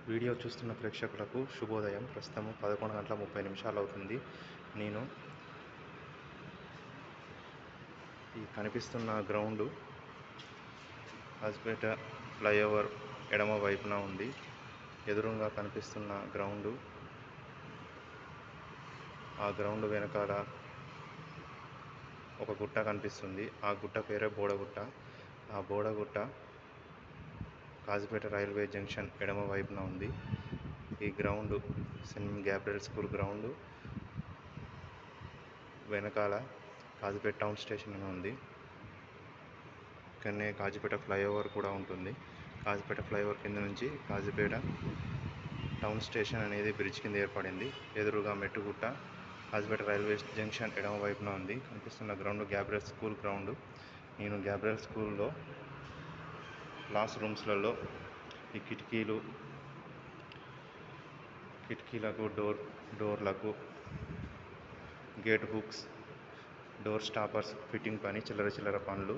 Video చూస్తున్న ప్రేక్షకులకు శుభోదయం. ప్రస్తుతం 11:30 అవుతుంది. నేను ఈ కనిపిస్తున్న గ్రౌండు హజ్పేట ఫ్లైఓవర్ ఎడమ వైపున ఉంది. ఎదురుగా కనిపిస్తున్న గ్రౌండు, ఆ గ్రౌండ్ వెనకాల ఒక గుట్ట కనిపిస్తుంది. ఆ గుట్ట పేరే బోడగుట్ట. ఆ బోడగుట్ట కాజీపేట రైల్వే జంక్షన్ ఎడమ వైపున ఉంది. ఈ ground Saint Gabriel school ground వెనకాల కాజీపేట టౌన్ స్టేషన్ అని ఉంది. ఇక్కడనే కాజీపేట ఫ్లైఓవర్ కూడా ఉంటుంది. కాజీపేట ఫ్లైఓవర్ కింద నుంచి కాజీపేట టౌన్ స్టేషన్ అనేది బ్రిడ్జ్ కింద ఏర్పడింది. ఎదురుగా మెట్టుగుట్ట కాజీపేట రైల్వే జంక్షన్ ఎడమ వైపున ఉంది. కనిపిస్తున్న గ్రౌండ్ గ్యాబ్రియల్ స్కూల్ గ్రౌండ్. నేను గ్యాబ్రియల్ స్కూల్లో క్లాస్ రూమ్స్లలో ఈ కిటికీలకు డోర్లకు gate hooks, door stoppers fitting పని, చిల్లర పనులు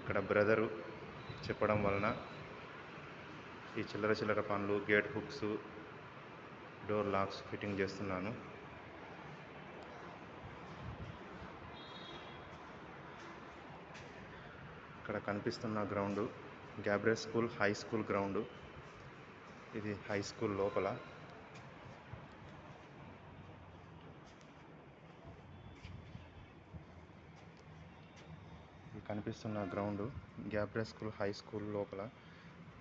ఇక్కడ బ్రదరు చెప్పడం వలన ఈ చిల్లర పనులు, gate hooks, door lakhs fitting చేస్తున్నాను. ఇక్కడ కనిపిస్తున్న ground Gabriel school high school ground. ఇది హై స్కూల్ లోపల. ఇది కనిపిస్తున్న ground Gabriel school high school లోపల.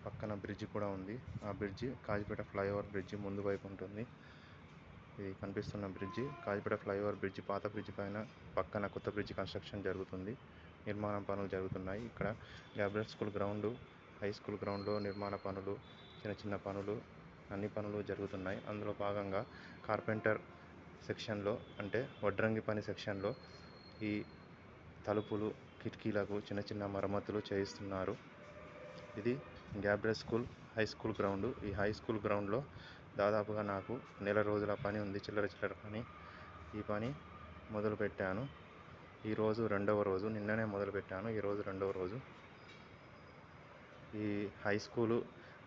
పక్కన బ్రిడ్జి కూడా ఉంది. ఆ బ్రిడ్జి కాజీపేట ఫ్లైఓవర్ బ్రిడ్జి ముందు వైపు ఉంటుంది. ఇది కనిపిస్తున్న బ్రిడ్జి కాజీపేట ఫ్లైఓవర్ బ్రిడ్జి. పాత బ్రిడ్జి పక్కన కొత్త బ్రిడ్జి కన్స్ట్రక్షన్ జరుగుతుంది. నిర్మాణ పనులు జరుగుతున్నాయి. ఇక్కడ Gabriel school ground high school గ్రౌండ్లో నిర్మాణ పనులు, చిన్న పనులు, అన్ని పనులు జరుగుతున్నాయి. అందులో భాగంగా కార్పెంటర్ సెక్షన్లో, అంటే వడ్రంగి పని సెక్షన్లో ఈ తలుపులు, కిటికీలకు చిన్న మరమ్మతులు చేయిస్తున్నారు. ఇది Gabriel school high school ground. ఈ హై స్కూల్ గ్రౌండ్లో దాదాపుగా నాకు నెల రోజుల పని ఉంది. చిల్లర పని. ఈ పని మొదలుపెట్టాను. ఈరోజు 2వ రోజు. నిన్ననే మొదలుపెట్టాను. ఈరోజు 2వ రోజు. ఈ high school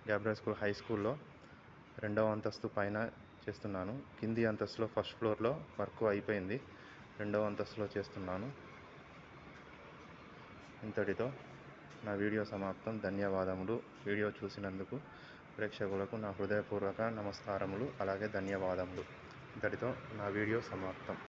Gabriel school high స్కూల్లో 2వ అంతస్తు పైన చేస్తున్నాను. కింది అంతస్తులో ఫస్ట్ ఫ్లోర్లో వర్క్ అయిపోయింది. 2వ అంతస్తులో చేస్తున్నాను. ఇంతటితో నా వీడియో సమాప్తం. ధన్యవాదములు. వీడియో చూసినందుకు ప్రేక్షకులకు నా హృదయపూర్వక నమస్కారములు, అలాగే ధన్యవాదములు. ఇంతటితో నా వీడియో సమాప్తం.